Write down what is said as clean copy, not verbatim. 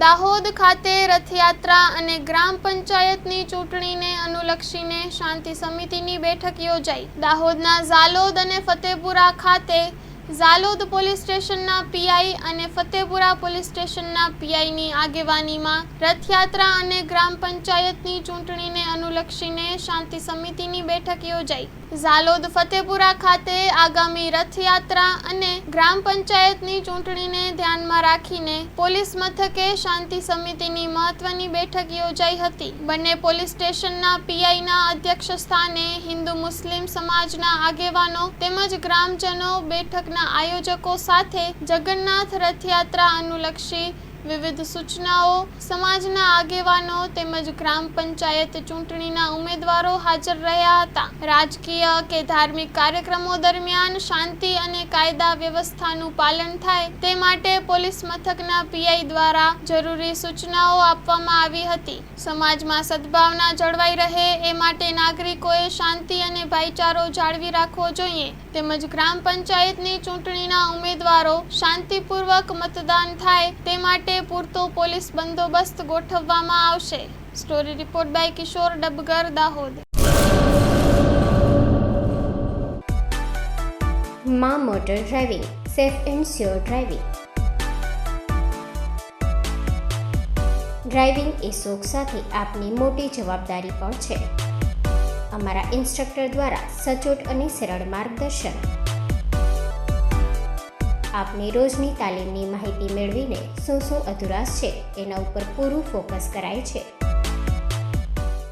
દાહોદ ખાતે રથયાત્રા અને ગ્રામ પંચાયતની ચૂંટણીને અનુલક્ષીને શાંતિ સમિતિની બેઠક યોજાઈ। દાહોદના ઝાલોદ અને ફતેપુરા ખાતે ઝાલોદ પોલીસ સ્ટેશનના પીઆઈ અને ફતેપુરા પોલીસ સ્ટેશનના પીઆઈની આગેવાનીમાં રથયાત્રા અને ગ્રામ પંચાયતની ચૂંટણીને અનુલક્ષીને શાંતિ સમિતિની બેઠક યોજાઈ। ઝાલોદ ફતેપુરા ખાતે આગામી રથયાત્રા અને ગ્રામ પંચાયતની ચૂંટણીને ધ્યાનમાં રાખીને પોલીસ મથકે શાંતિ સમિતિની મહત્વની બેઠક યોજાઈ હતી। બંને પોલીસ સ્ટેશનના પીઆઈના અધ્યક્ષ સ્થાને હિન્દુ મુસ્લિમ સમાજના આગેવાનો તેમજ ગ્રામજનો બેઠકના આયોજકો સાથે જગન્નાથ રથયાત્રા અનુલક્ષી વિવિધ સૂચનાઓ સમાજના આગેવાનો તેમજ ગ્રામ પંચાયત ચૂંટણીના ઉમેદવારો હાજર રહ્યા હતા। રાજકીય કે ધાર્મિક કાર્યક્રમો દરમિયાન શાંતિ અને કાયદા વ્યવસ્થાનું પાલન થાય તે માટે પોલીસ મથકના પીઆઈ દ્વારા જરૂરી સૂચનાઓ આપવામાં આવી હતી। સમાજમાં સદભાવના જળવાઈ રહે એ માટે નાગરિકોએ શાંતિ અને ભાઈચારો જાળવી રાખવો જોઈએ તેમજ ગ્રામ પંચાયતની ચૂંટણીના ઉમેદવારો શાંતિપૂર્વક મતદાન થાય તે માટે પૂરતો પોલીસ બંદોબસ્ત ગોઠવવામાં આવશે। Story report by Kishor Dabgar, Dahod. માં motor driving, safe and sure driving. Driving એ શોખ સાથે આપની મોટી જવાબદારી પણ છે। અમારા ઇન્સ્ટ્રક્ટર દ્વારા સચોટ અને સરળ માર્ગદર્શન આપની રોજની તાલીમની માહિતી મેળવીને શું અધુરાશ છે એના ઉપર પૂરું ફોકસ કરાય છે।